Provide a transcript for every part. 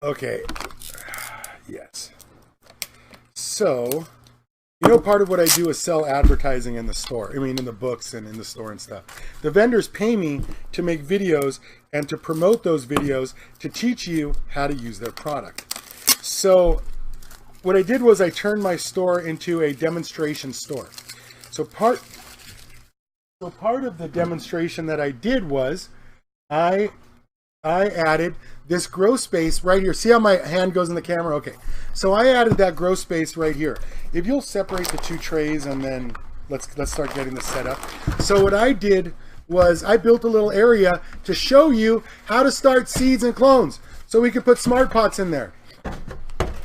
Okay. Yes. So, you know, part of what I do is sell advertising in the store. I mean, in the books and in the store and stuff. The vendors pay me to make videos and to promote those videos to teach you how to use their product. So what I did was I turned my store into a demonstration store. So part of the demonstration that I did was I added this grow space right here. See how my hand goes in the camera? Okay. So I added that grow space right here. If you'll separate the two trays and then let's start getting this set up. So what I did was I built a little area to show you how to start seeds and clones. So we could put smart pots in there.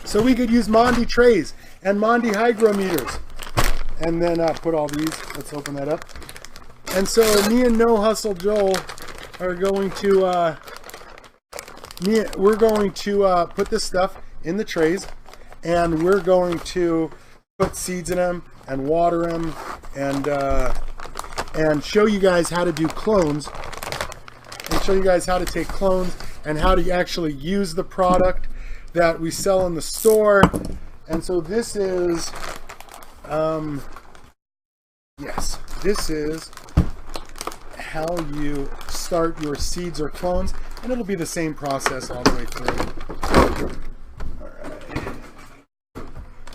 So we could use Mondi trays and Mondi hygrometers. And then put all these. Let's open that up. And so me and No Hustle Joel are going to we're going to put this stuff in the trays, and we're going to put seeds in them and water them and show you guys how to do clones, and show you guys how to take clones and how to actually use the product that we sell in the store. And so this is yes, this is how you start your seeds or clones, and it'll be the same process all the way through. All right.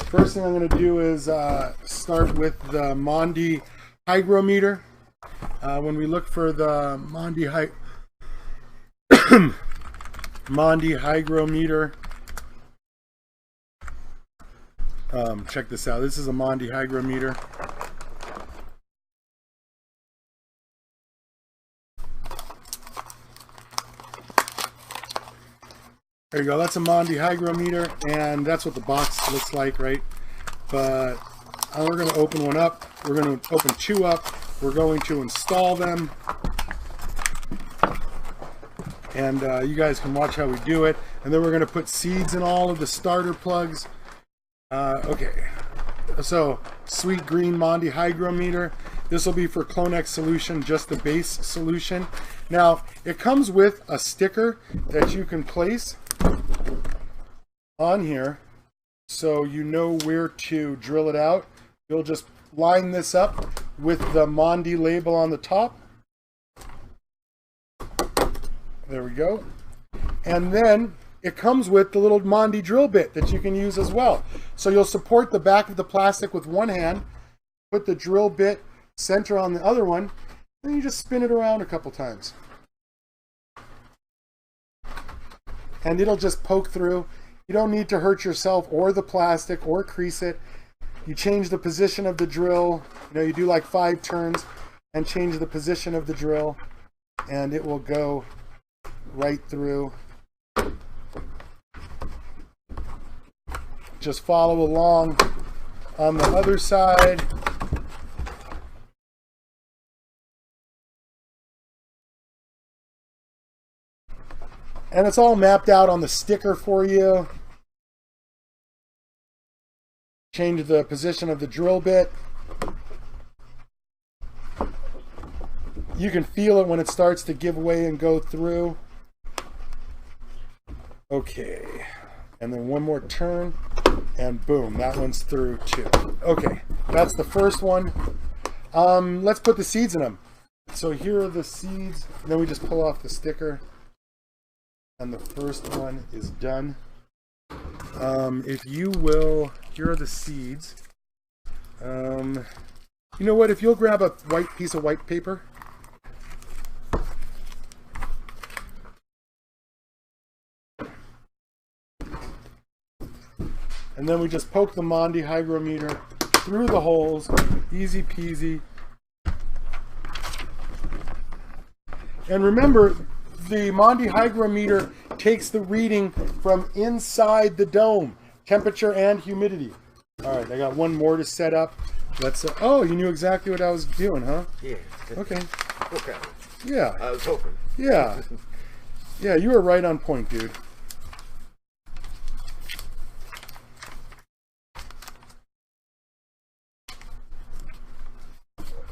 First thing I'm going to do is start with the Mondi hygrometer. When we look for the Mondi hygrometer, check this out. This is a Mondi hygrometer. There you go, that's a Mondi hygrometer, and that's what the box looks like, right? But we're going to open one up. We're going to open two up. We're going to install them. And you guys can watch how we do it. And then we're going to put seeds in all of the starter plugs. Okay, so sweet green Mondi hygrometer. This will be for Clonex solution, just the base solution. Now, it comes with a sticker that you can place on here so you know where to drill it out. You'll just line this up with the Mondi label on the top. There we go. And then it comes with the little Mondi drill bit that you can use as well. So you'll support the back of the plastic with one hand, put the drill bit center on the other one, and you just spin it around a couple times. And it'll just poke through. You don't need to hurt yourself or the plastic or crease it. You change the position of the drill. You know, you do like 5 turns and change the position of the drill, and it will go right through. Just follow along on the other side. And it's all mapped out on the sticker for you. Change the position of the drill bit. You can feel it when it starts to give way and go through. Okay. And then one more turn, and boom, that one's through too. Okay, that's the first one. Let's put the seeds in them. So here are the seeds. Then we just pull off the sticker. And the first one is done. If you will, here are the seeds. You know what, if you'll grab a white piece of white paper. And then we just poke the Mondi hygrometer through the holes, easy peasy. And remember, the Mondi hygrometer takes the reading from inside the dome, temperature and humidity. All right, I got one more to set up. Let's. Oh, you knew exactly what I was doing, huh? Yeah. Okay. Okay. Yeah. I was hoping. Yeah. Yeah, you were right on point, dude.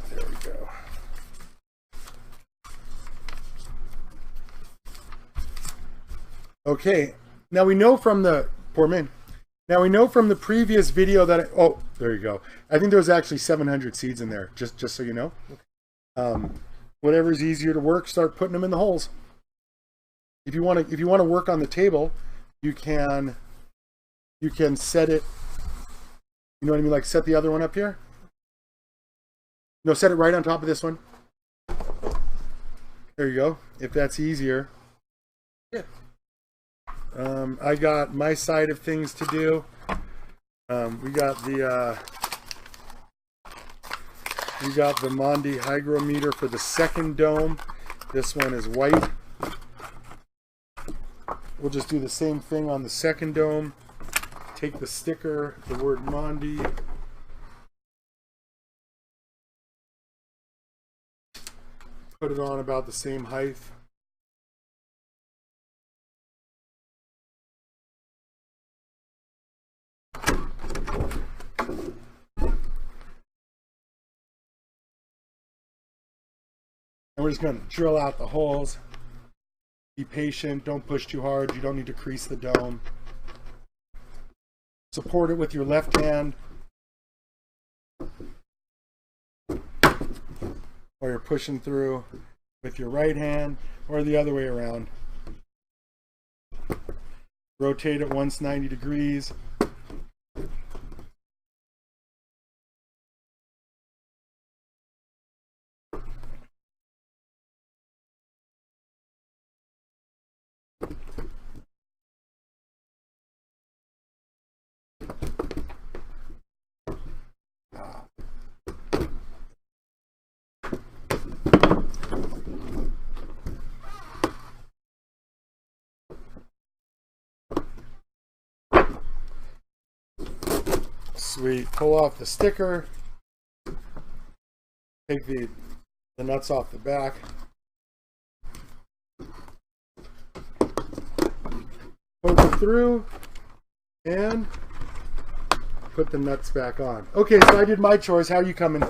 There we go. Okay, Now we know from the Now we know from the previous video that oh, there you go. I think there was actually 700 seeds in there. Just so you know. Whatever's easier to work, start putting them in the holes. If you want to work on the table, you can set it. You know what I mean? Like set the other one up here. No, set it right on top of this one. There you go. If that's easier. Yeah. I got my side of things to do. We got the Mondi hygrometer for the second dome. This one is white. We'll just do the same thing on the second dome. Take the sticker, the word Mondi. Put it on about the same height. And we're just going to drill out the holes. Be patient, don't push too hard. You don't need to crease the dome. Support it with your left hand. Or you're pushing through with your right hand, or the other way around. Rotate it once 90 degrees. Sweet. Pull off the sticker. Take the nuts off the back. Poke it through and put the nuts back on. Okay, so I did my chores. How are you coming?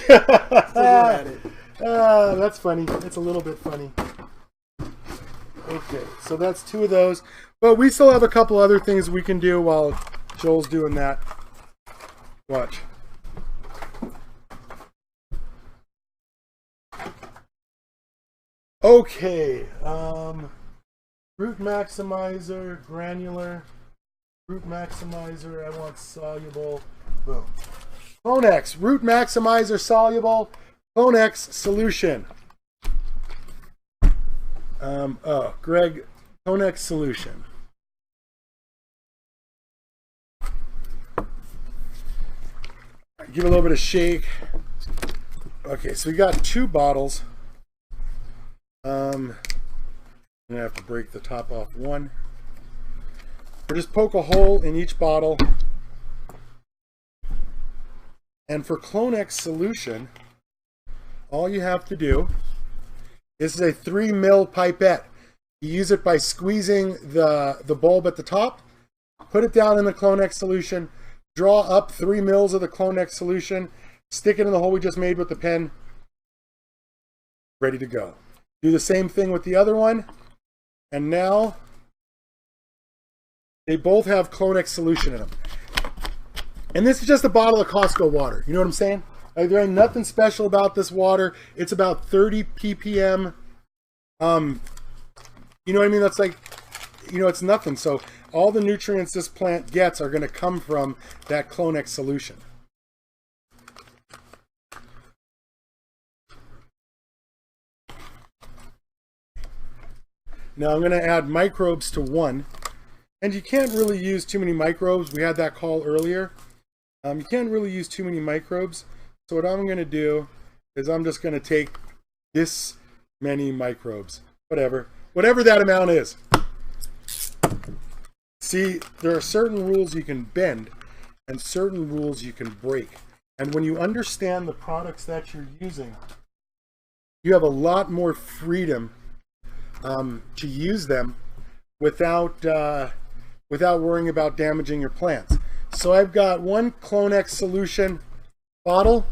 That's funny. It's a little bit funny. Okay, so that's 2 of those. But we still have a couple other things we can do while Joel's doing that. Watch. Okay. Root maximizer, granular. Root maximizer, I want soluble. Boom. Clonex, root maximizer, soluble. Clonex solution. Greg, Clonex solution. Give it a little bit of shake. Okay, so we got 2 bottles. I'm gonna have to break the top off one. Or just poke a hole in each bottle. And for Clonex solution, all you have to do, this is a 3 ml pipette. You use it by squeezing the bulb at the top, put it down in the Clonex solution, draw up 3 mils of the Clonex solution, stick it in the hole we just made with the pen, ready to go. Do the same thing with the other one, and now they both have Clonex solution in them. And this is just a bottle of Costco water. You know what I'm saying? Like, there ain't nothing special about this water. It's about 30 ppm. You know what I mean? That's like, you know, it's nothing. So all the nutrients this plant gets are going to come from that Clonex solution. Now I'm going to add microbes to 1. And you can't really use too many microbes. We had that call earlier. You can't really use too many microbes. So what I'm going to do is I'm just going to take this many microbes. Whatever that amount is. See, there are certain rules you can bend and certain rules you can break. And when you understand the products that you're using, you have a lot more freedom to use them without worrying about damaging your plants. So I've got 1 Clonex solution bottle,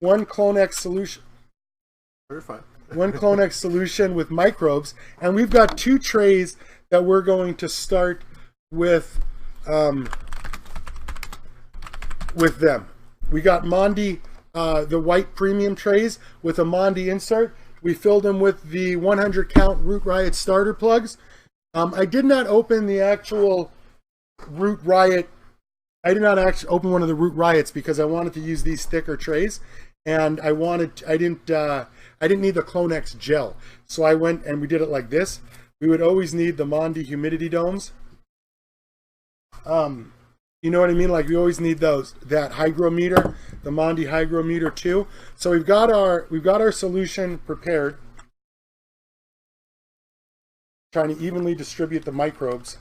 1 Clonex solution. You're fine. 1 Clonex solution with microbes, and we've got 2 trays that we're going to start with them. We got Mondi, the white premium trays with a Mondi insert. We filled them with the 100 count Root Riot starter plugs. I did not open the actual Root Riot. I did not actually open one of the Root Riots because I wanted to use these thicker trays, and I didn't need the Clonex gel. So I went and we did it like this. We would always need the Mondi humidity domes. You know what I mean? Like we always need that hygrometer, the Mondi hygrometer too. So we've got our solution prepared. Trying to evenly distribute the microbes.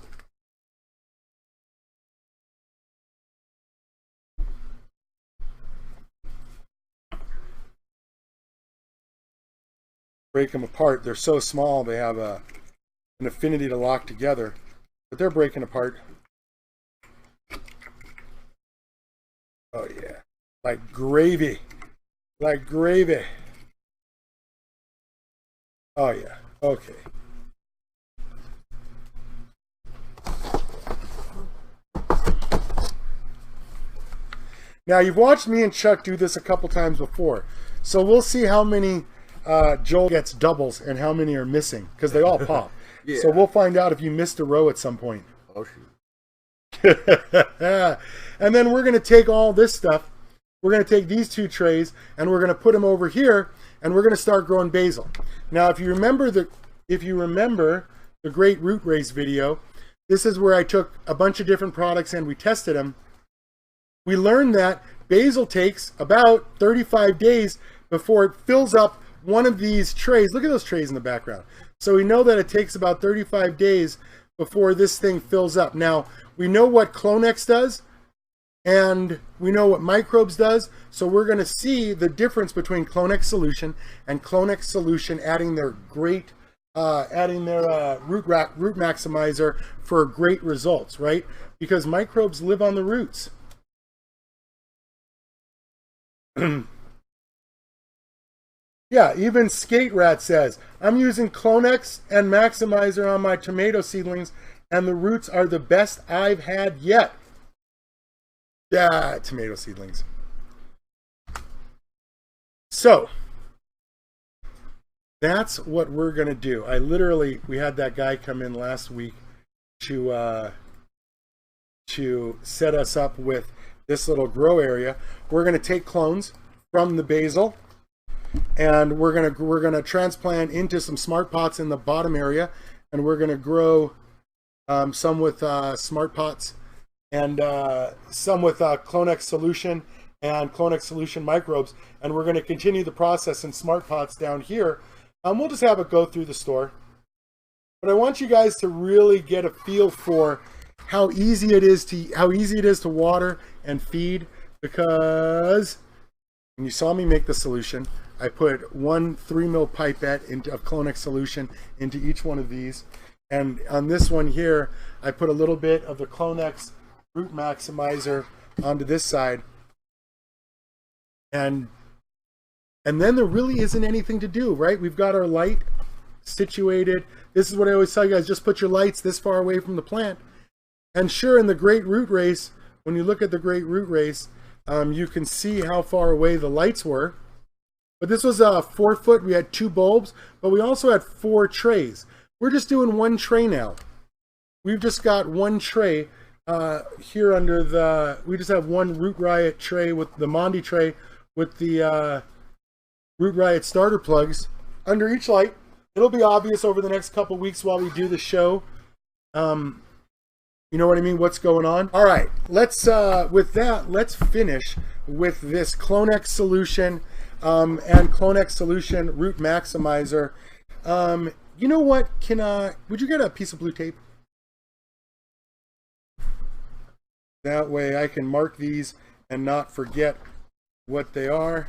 Break them apart. They're so small, they have an affinity to lock together, but they're breaking apart. Oh yeah, like gravy, like gravy. Oh yeah, okay. Now you've watched me and Chuck do this a couple times before, so we'll see how many Joel gets doubles and how many are missing, because they all pop. Yeah. So we'll find out if you missed a row at some point. Oh shoot. And then we're going to take all this stuff, we're going to take these two trays and we're going to put them over here, and we're going to start growing basil. Now if you remember the Great Root Race video, this is where I took a bunch of different products and we tested them. We learned that basil takes about 35 days before it fills up one of these trays. Look at those trays in the background. So we know that it takes about 35 days before this thing fills up. Now, we know what Clonex does, and we know what microbes does, so we're going to see the difference between Clonex solution and Clonex solution adding their root maximizer for great results, right? Because microbes live on the roots. Yeah, even Skate Rat says, I'm using Clonex and Maximizer on my tomato seedlings, and the roots are the best I've had yet. Yeah, tomato seedlings. So, that's what we're going to do. We had that guy come in last week to set us up with this little grow area. We're going to take clones from the basil, and we're gonna transplant into some smart pots in the bottom area, and we're gonna grow some with smart pots and some with Clonex solution and Clonex solution microbes, and we're gonna continue the process in smart pots down here. We'll just have it go through the store, but I want you guys to really get a feel for how easy it is to water and feed, because when you saw me make the solution, I put one 3 ml pipette of Clonex solution into each one of these, and on this one here I put a little bit of the Clonex root maximizer onto this side, and then there really isn't anything to do, right? We've got our light situated. This is what I always tell you guys, just put your lights this far away from the plant. And sure, in the Great Root Race, when you look at the Great Root Race, you can see how far away the lights were. But this was 4 foot. We had 2 bulbs, but we also had 4 trays. We're just doing 1 tray now. We've just got 1 tray here under the. We just have 1 Root Riot tray with the Mondi tray with the Root Riot starter plugs under each light. It'll be obvious over the next couple weeks while we do the show. You know what I mean? What's going on? All right, let's finish with this Clonex solution and Clonex solution root maximizer. You know what? Would you get a piece of blue tape? That way I can mark these and not forget what they are.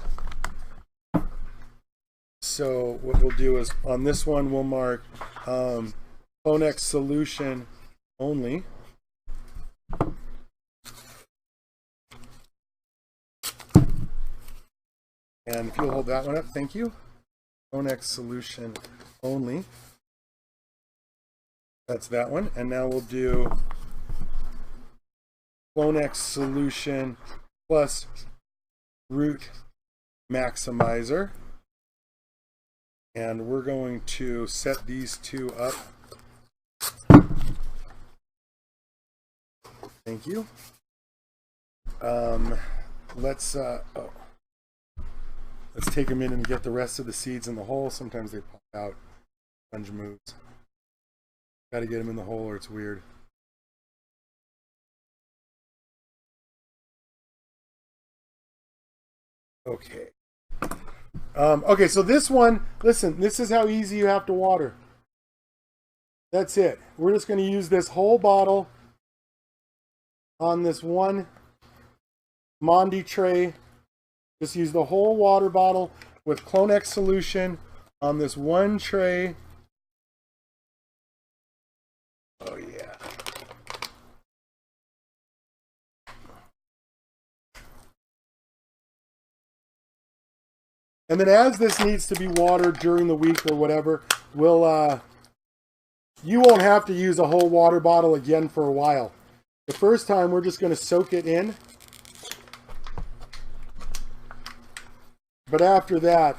So what we'll do is on this one we'll mark Clonex solution only. And if you'll hold that one up, thank you. Clonex solution only. That's that one. And now we'll do Clonex solution plus root maximizer. And we're going to set these two up. Thank you. Let's take a minute and get the rest of the seeds in the hole. Sometimes they pop out. Sponge moves. Got to get them in the hole or it's weird. Okay. Okay, so this one, listen, this is how easy you have to water. That's it. We're just going to use this whole bottle on this one Mondi tray. Just use the whole water bottle with Clonex solution on this one tray. Oh yeah. And then as this needs to be watered during the week or whatever, we'll you won't have to use a whole water bottle again for a while. The first time we're just going to soak it in. But after that,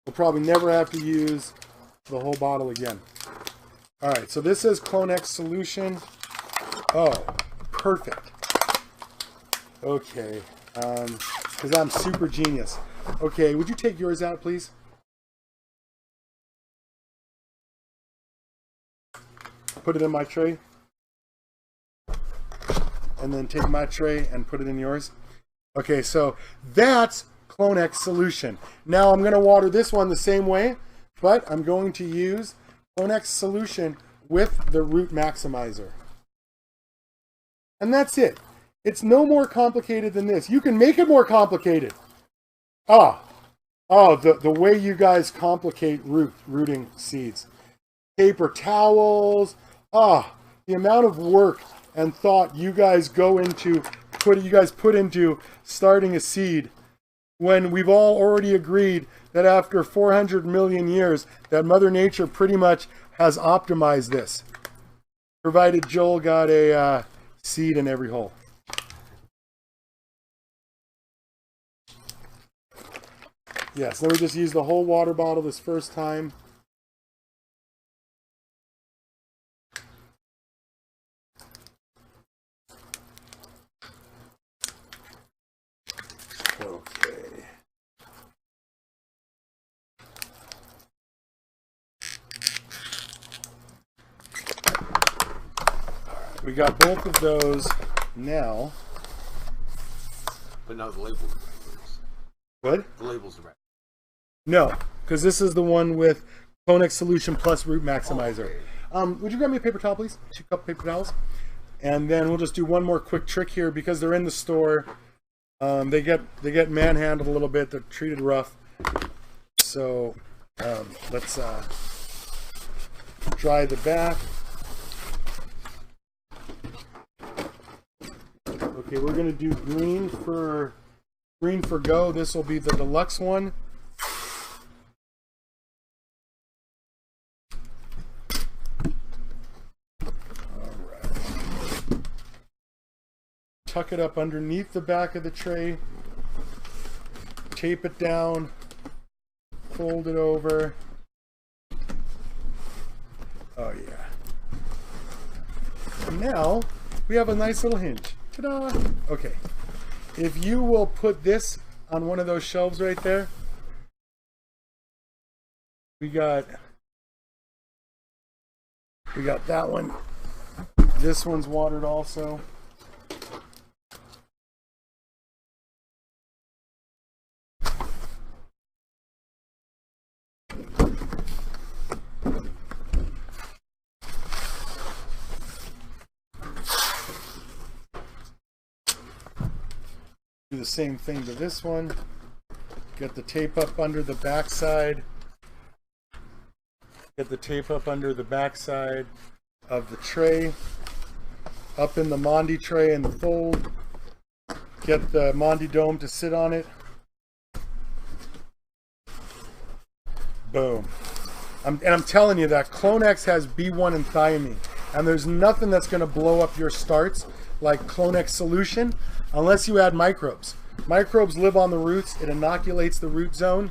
we'll probably never have to use the whole bottle again. All right, so this is Clonex solution. Oh, perfect. Okay, because I'm super genius. Okay, would you take yours out, please? Put it in my tray. And then take my tray and put it in yours. Okay, so that's Clonex solution. Now I'm going to water this one the same way, but I'm going to use Clonex solution with the root maximizer. And that's it. It's no more complicated than this. You can make it more complicated. The way you guys complicate rooting seeds. Paper towels. The amount of work and thought you guys put into starting a seed, when we've all already agreed that after 400 million years that Mother Nature pretty much has optimized this, provided Joel got a seed in every hole. Yes, let me just use the whole water bottle this first time. Okay. We got both of those now. But now the label's the right. What? The label's the right. No, because this is the one with Clonex solution plus root maximizer. Would you grab me a paper towel, please? 2 cup paper towels. And then we'll just do one more quick trick here because they're in the store. They get manhandled a little bit. They're treated rough. So let's dry the back. Okay, we're gonna do green for go. This will be the deluxe one. Tuck it up underneath the back of the tray, tape it down, fold it over. Oh yeah. And now we have a nice little hinge. Ta-da! Okay. If you will put this on one of those shelves right there, we got that one. This one's watered also. Do the same thing to this one. Get the tape up under the backside. Get the tape up under the backside of the tray. Up in the Mondi tray and the fold. Get the Mondi dome to sit on it. Boom. And I'm telling you that Clonex has B1 and thiamine, and there's nothing that's going to blow up your starts like Clonex solution unless you add microbes. Microbes live on the roots. It inoculates the root zone.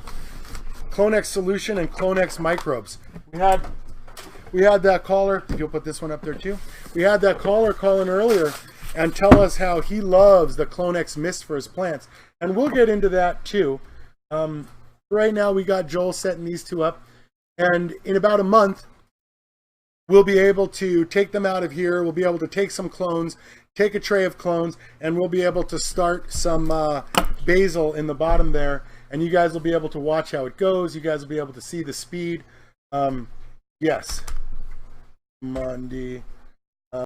Clonex solution and Clonex microbes. We had that caller, if you'll put this one up there too. We had that caller call in earlier and tell us how he loves the Clonex mist for his plants. And we'll get into that too. Right now we got Joel setting these two up. And in about a month, we'll be able to take them out of here. We'll be able to take some clones, take a tray of clones, and we'll be able to start some basil in the bottom there. And you guys will be able to watch how it goes. You guys will be able to see the speed. Yes. Mondi.